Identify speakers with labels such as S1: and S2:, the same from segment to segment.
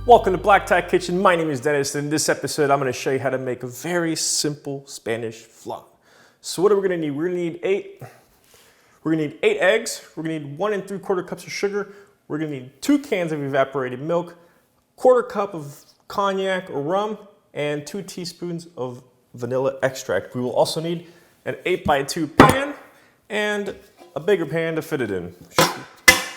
S1: Welcome to Black Tie Kitchen. My name is Dennis, and in this episode I'm going to show you how to make a very simple Spanish flan. So what are we going to need? We're going to need 8 eggs. We're going to need 1 3/4 cups of sugar. We're going to need 2 cans of evaporated milk, 1/4 cup of cognac or rum, and 2 teaspoons of vanilla extract. We will also need an 8x2 pan and a bigger pan to fit it in,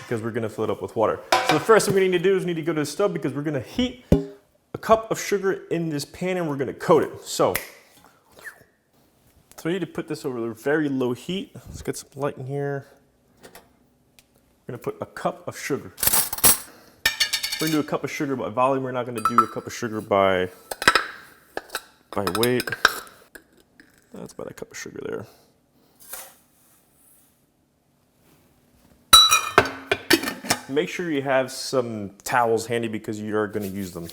S1: because we're gonna fill it up with water. So the first thing we need to do is we need to go to the stove, because we're gonna heat a cup of sugar in this pan and we're gonna coat it. So we need to put this over a very low heat. Let's get some light in here. We're gonna put a cup of sugar. We're gonna do a cup of sugar by volume. We're not gonna do a cup of sugar by weight. That's about a cup of sugar there. Make sure you have some towels handy because you are going to use them.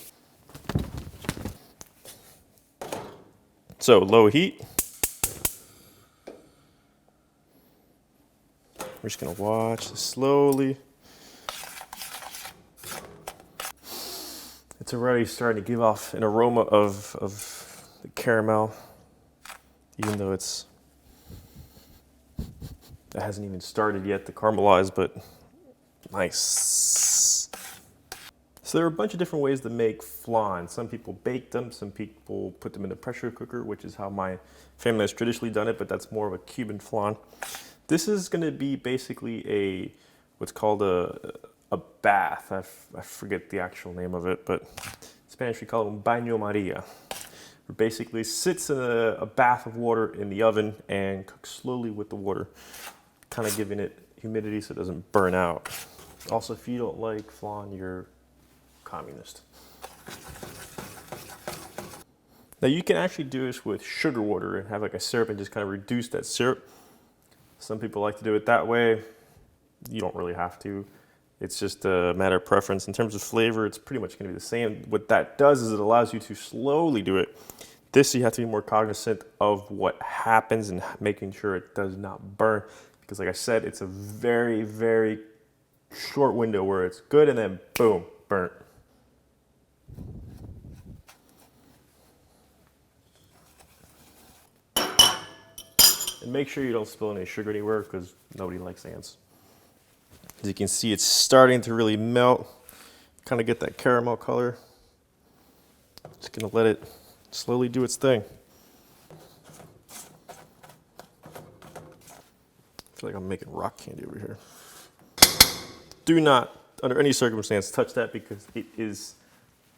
S1: So low heat. We're just going to watch this slowly. It's already starting to give off an aroma of the caramel, even though it hasn't even started yet to caramelize, but nice. So there are a bunch of different ways to make flan. Some people bake them, some people put them in a pressure cooker, which is how my family has traditionally done it, but that's more of a Cuban flan. This is going to be basically what's called a bath. I forget the actual name of it, but in Spanish we call it un baño Maria. It basically sits in a bath of water in the oven and cooks slowly with the water, kind of giving it humidity so it doesn't burn out. Also, if you don't like flan, you're communist. Now you can actually do this with sugar water and have like a syrup and just kind of reduce that syrup. Some people like to do it that way. You don't really have to. It's just a matter of preference. In terms of flavor, it's pretty much going to be the same. What that does is it allows you to slowly do it. This, you have to be more cognizant of what happens and making sure it does not burn. Because like I said, it's a very, very short window where it's good and then boom, burnt. And make sure you don't spill any sugar anywhere, because nobody likes ants. As you can see, it's starting to really melt, kind of get that caramel color. Just gonna let it slowly do its thing. I feel like I'm making rock candy over here. Do not, under any circumstance, touch that, because it is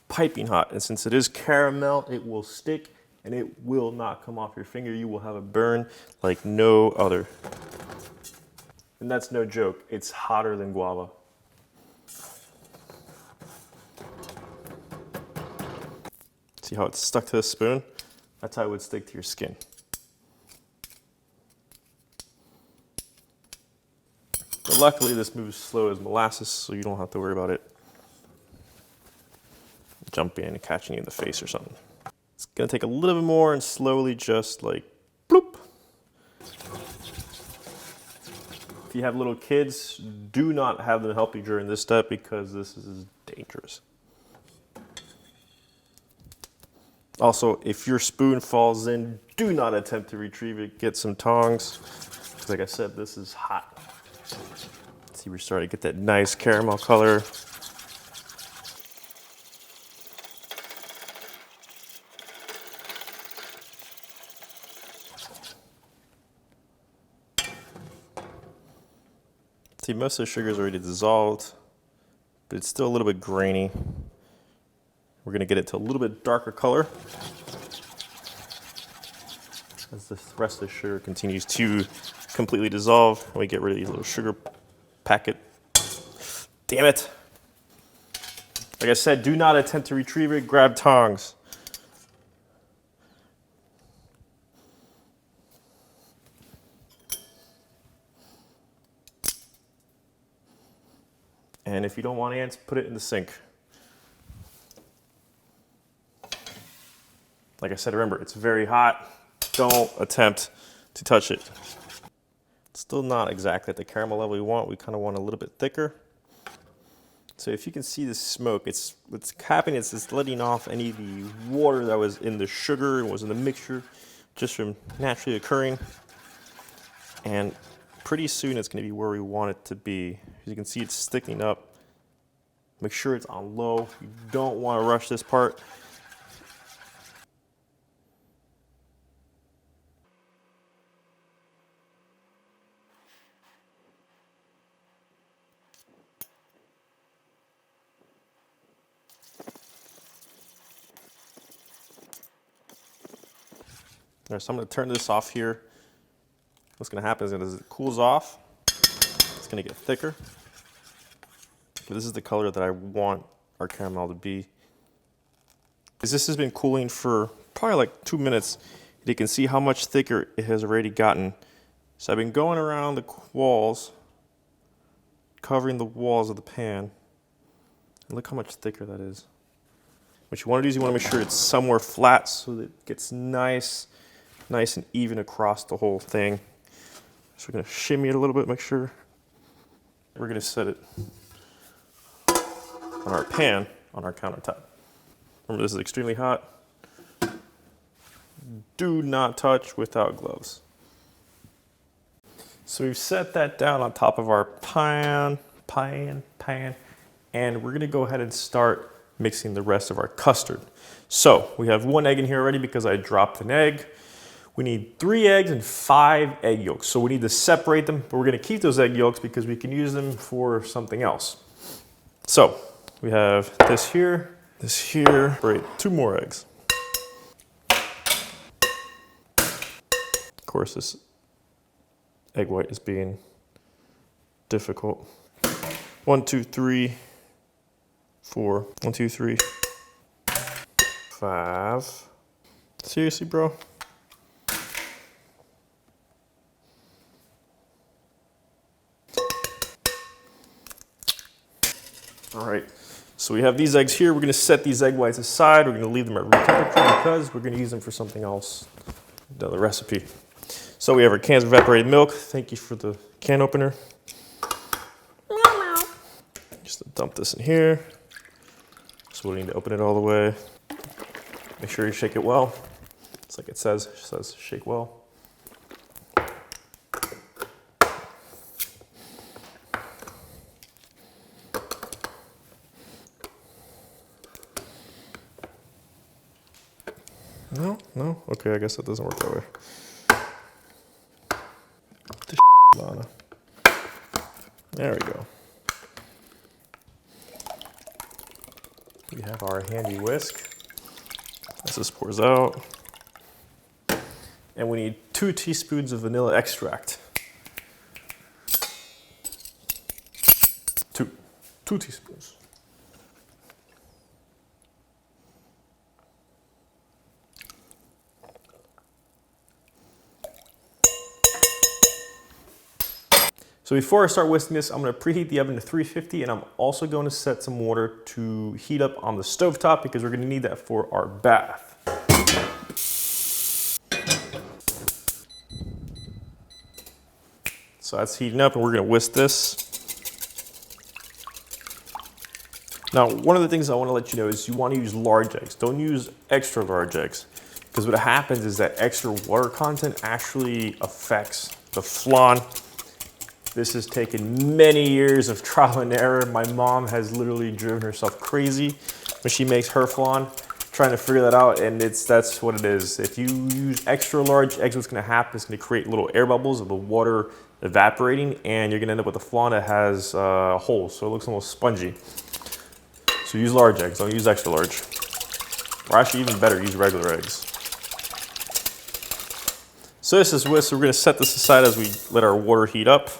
S1: piping hot. And since it is caramel, it will stick and it will not come off your finger. You will have a burn like no other. And that's no joke. It's hotter than guava. See how it's stuck to the spoon? That's how it would stick to your skin. But luckily, this moves slow as molasses, so you don't have to worry about it jumping and catching you in the face or something. It's gonna take a little bit more and slowly just like bloop. If you have little kids, do not have them help you during this step, because this is dangerous. Also, if your spoon falls in, do not attempt to retrieve it. Get some tongs. Like I said, this is hot. See, we're starting to get that nice caramel color. See, most of the sugar is already dissolved, but it's still a little bit grainy. We're going to get it to a little bit darker color as the rest of the sugar continues to completely dissolve, and we get rid of these little sugar packet. Damn it. Like I said, do not attempt to retrieve it. Grab tongs. And if you don't want ants, put it in the sink. Like I said, remember, it's very hot. Don't attempt to touch it. It's still not exactly at the caramel level we want. We kind of want a little bit thicker. So if you can see the smoke, what's happening is it's letting off any of the water that was in the sugar and was in the mixture just from naturally occurring. And pretty soon it's going to be where we want it to be. As you can see, it's sticking up. Make sure it's on low. You don't want to rush this part. All right, so I'm going to turn this off here. What's going to happen is as it cools off, it's going to get thicker. But this is the color that I want our caramel to be. As this has been cooling for probably like 2 minutes, you can see how much thicker it has already gotten. So I've been going around the walls, covering the walls of the pan. And look how much thicker that is. What you want to do is you want to make sure it's somewhere flat so that it gets nice and even across the whole thing. So we're going to shimmy it a little bit, make sure. We're going to set it on our pan on our countertop. Remember, this is extremely hot. Do not touch without gloves. So we've set that down on top of our pan, and we're going to go ahead and start mixing the rest of our custard. So we have 1 egg in here already because I dropped an egg. We need 3 eggs and 5 egg yolks. So we need to separate them, but we're going to keep those egg yolks because we can use them for something else. So we have this here, separate 2 more eggs. Of course, this egg white is being difficult. 1, 2, 3, 4. 1, 2, 3, 5. Seriously, bro? All right, so we have these eggs here. We're going to set these egg whites aside. We're going to leave them at room temperature because we're going to use them for something else, another recipe. So we have our cans of evaporated milk. Thank you for the can opener. Just dump this in here. So we need to open it all the way. Make sure you shake it well. It's like it says shake well. No? Okay, I guess that doesn't work that way. Lana. There we go. We have our handy whisk. As this pours out. And we need 2 teaspoons of vanilla extract. 2 teaspoons. So before I start whisking this, I'm going to preheat the oven to 350, and I'm also going to set some water to heat up on the stovetop because we're going to need that for our bath. So that's heating up, and we're going to whisk this. Now, one of the things I want to let you know is you want to use large eggs. Don't use extra large eggs, because what happens is that extra water content actually affects the flan. This has taken many years of trial and error. My mom has literally driven herself crazy when she makes her flan, trying to figure that out, and that's what it is. If you use extra large eggs, what's gonna happen is it's gonna create little air bubbles of the water evaporating, and you're gonna end up with a flan that has holes, so it looks almost spongy. So use large eggs, don't use extra large. Or actually even better, use regular eggs. So this is whisk, so we're gonna set this aside as we let our water heat up.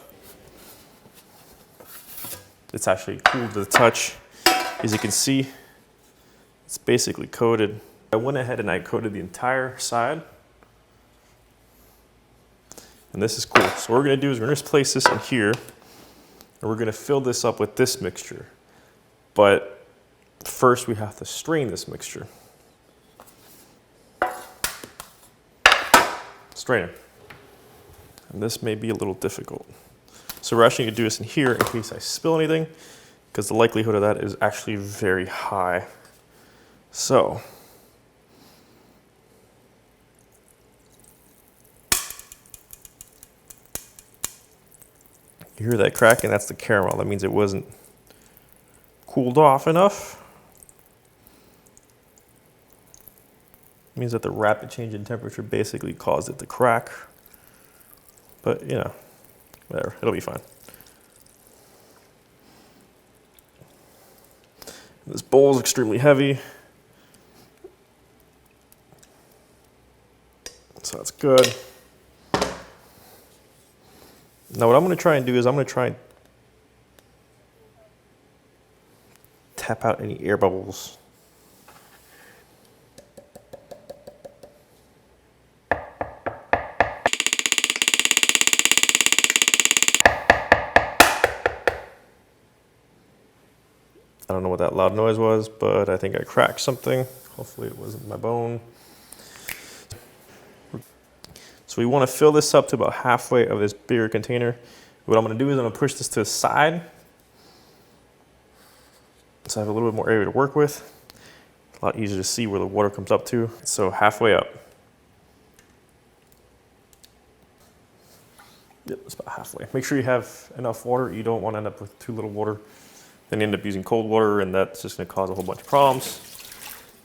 S1: It's actually cool to the touch. As you can see, it's basically coated. I went ahead and I coated the entire side. And this is cool. So what we're gonna do is we're gonna just place this in here, and we're gonna fill this up with this mixture. But first we have to strain this mixture. Strainer. And this may be a little difficult. So we're actually gonna do this in here in case I spill anything. because the likelihood of that is actually very high. So, you hear that crack, and that's the caramel. That means it wasn't cooled off enough. It means that the rapid change in temperature basically caused it to crack. But, you know, whatever, it'll be fine. This bowl is extremely heavy. So that's good. Now what I'm going to try and do is I'm going to try and tap out any air bubbles. I don't know what that loud noise was, but I think I cracked something. Hopefully it wasn't my bone. So we want to fill this up to about halfway of this bigger container. What I'm going to do is I'm going to push this to the side, so I have a little bit more area to work with. A lot easier to see where the water comes up to. So halfway up. Yep, it's about halfway. Make sure you have enough water. You don't want to end up with too little water. Then you end up using cold water, and that's just going to cause a whole bunch of problems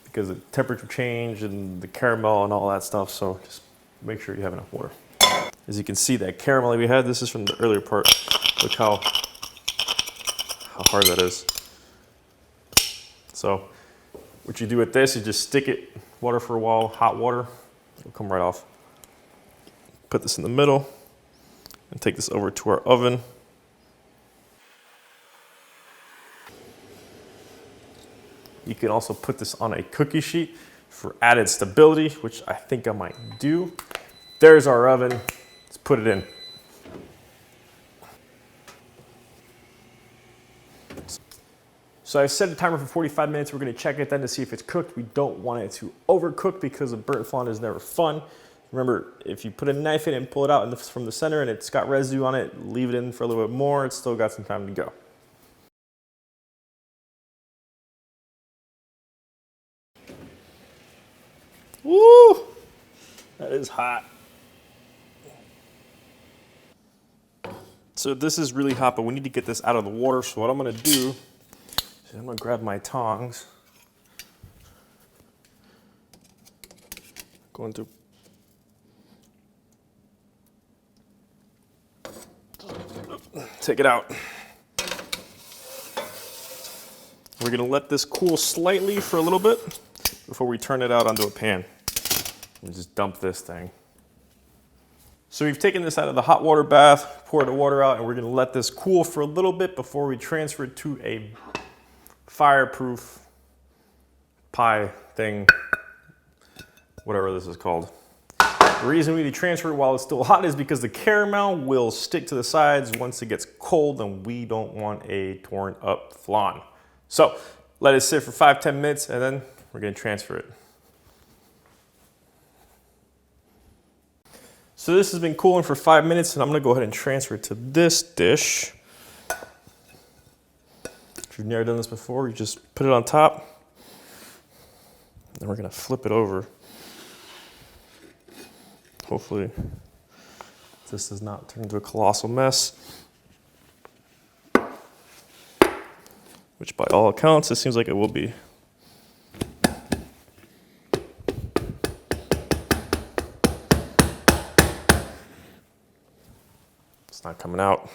S1: because of the temperature change and the caramel and all that stuff. So just make sure you have enough water. As you can see, that caramel that we had, this is from the earlier part. Look how hard that is. So what you do with this is just stick it, water for a while, hot water, it'll come right off. Put this in the middle and take this over to our oven. You can also put this on a cookie sheet for added stability, which I think I might do. There's our oven. Let's put it in. So I set a timer for 45 minutes. We're going to check it then to see if it's cooked. We don't want it to overcook because a burnt flan is never fun. Remember, if you put a knife in it and pull it out from the center and it's got residue on it, leave it in for a little bit more. It's still got some time to go. Woo! That is hot. So this is really hot, but we need to get this out of the water. So what I'm going to do is I'm going to grab my tongs. Going to take it out. We're going to let this cool slightly for a little bit before we turn it out onto a pan. And just dump this thing. So we've taken this out of the hot water bath, poured the water out, and we're gonna let this cool for a little bit before we transfer it to a fireproof pie thing, whatever this is called. The reason we need to transfer it while it's still hot is because the caramel will stick to the sides once it gets cold, and we don't want a torn up flan. So let it sit for 5-10 minutes, and then we're gonna transfer it. So this has been cooling for 5 minutes, and I'm gonna go ahead and transfer it to this dish. If you've never done this before, you just put it on top, and we're gonna flip it over. Hopefully this does not turn into a colossal mess. Which by all accounts, it seems like it will be. It's not coming out.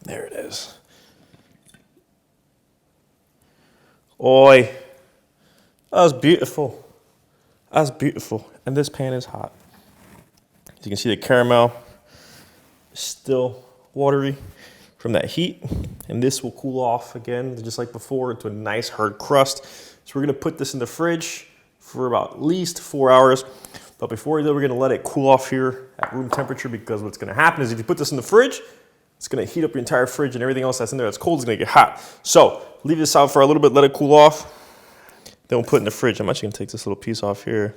S1: There it is. Oi, that's beautiful. That's beautiful. And this pan is hot. As you can see, the caramel is still watery from that heat. And this will cool off again, just like before, into a nice hard crust. So we're gonna put this in the fridge for about at least 4 hours. But before we do, we're gonna let it cool off here at room temperature, because what's gonna happen is if you put this in the fridge, it's gonna heat up your entire fridge, and everything else that's in there that's cold is gonna get hot. So leave this out for a little bit, let it cool off. Then we'll put it in the fridge. I'm actually gonna take this little piece off here.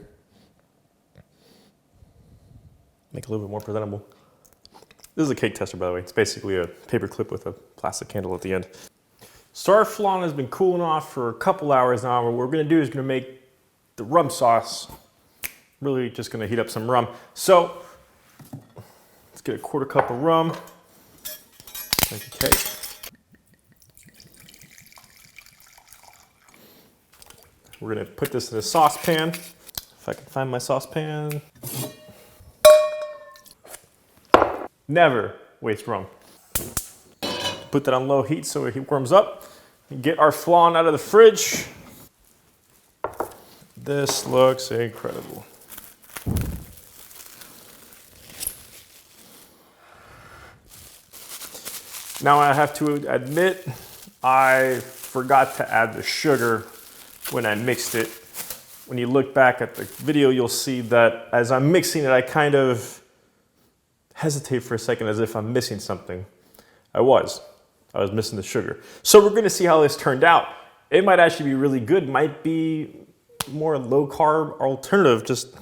S1: make it a little bit more presentable. This is a cake tester, by the way. It's basically a paper clip with a plastic handle at the end. So our flan has been cooling off for a couple hours now. What we're gonna do is gonna make the rum sauce. Really just gonna heat up some rum. So let's get a 1/4 cup of rum. Like a cake. We're gonna put this in a saucepan. If I can find my saucepan. Never waste rum. Put that on low heat so it warms up. And get our flan out of the fridge. This looks incredible. Now I have to admit, I forgot to add the sugar when I mixed it. When you look back at the video, you'll see that as I'm mixing it, I kind of hesitate for a second as if I'm missing something. I was missing the sugar. So we're gonna see how this turned out. It might actually be really good. Might be more low carb alternative. Just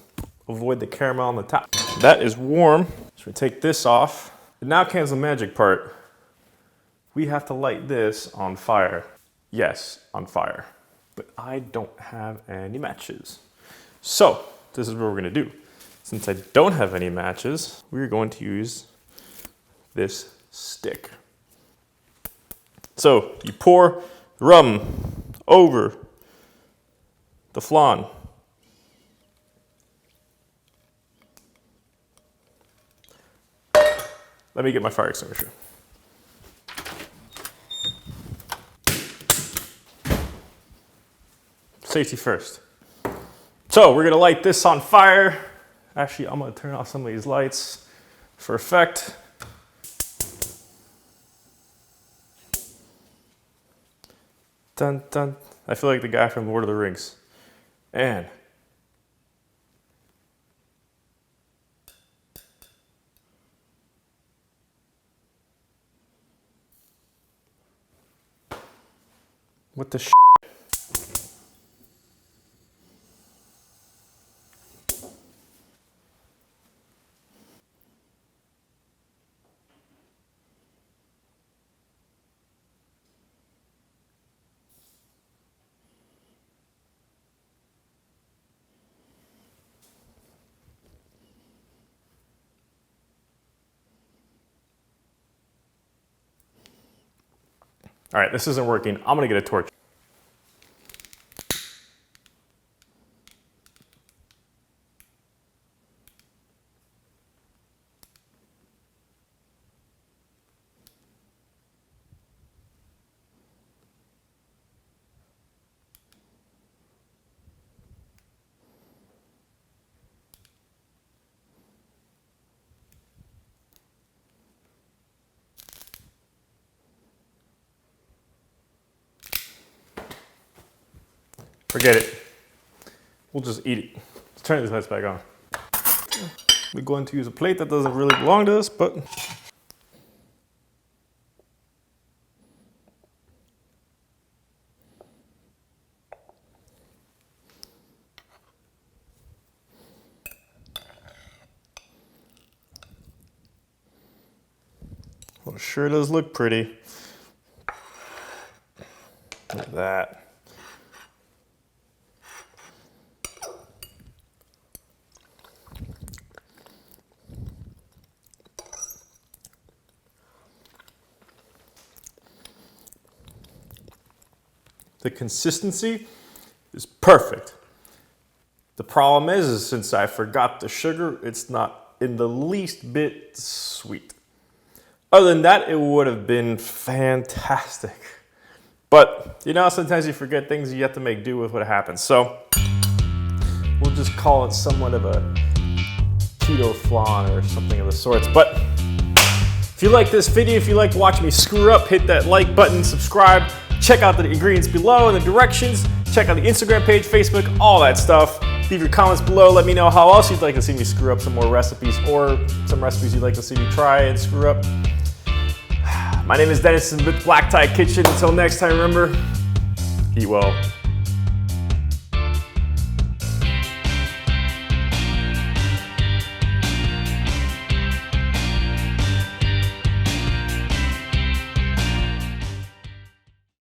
S1: avoid the caramel on the top. That is warm. So we take this off. And now comes the magic part. We have to light this on fire. Yes, on fire. But I don't have any matches. So this is what we're gonna do. Since I don't have any matches, we're going to use this stick. So you pour rum over the flan. Let me get my fire extinguisher. Safety first. So we're gonna light this on fire. Actually, I'm gonna turn off some of these lights for effect. Dun, dun. I feel like the guy from Lord of the Rings. And what the All right, this isn't working. I'm gonna get a torch. Forget it. We'll just eat it. Let's turn these lights back on. We're going to use a plate that doesn't really belong to us, but well, it sure does look pretty. Look at that. The consistency is perfect. The problem is since I forgot the sugar, it's not in the least bit sweet. Other than that, it would have been fantastic. But, you know, sometimes you forget things, you have to make do with what happens. So, we'll just call it somewhat of a keto flan or something of the sorts. But, if you like this video, if you like to watch me screw up, hit that like button, subscribe. Check out the ingredients below and the directions. Check out the Instagram page, Facebook, all that stuff. Leave your comments below. Let me know how else you'd like to see me screw up some more recipes or some recipes you'd like to see me try and screw up. My name is Dennis with Black Tie Kitchen. Until next time, remember, eat well.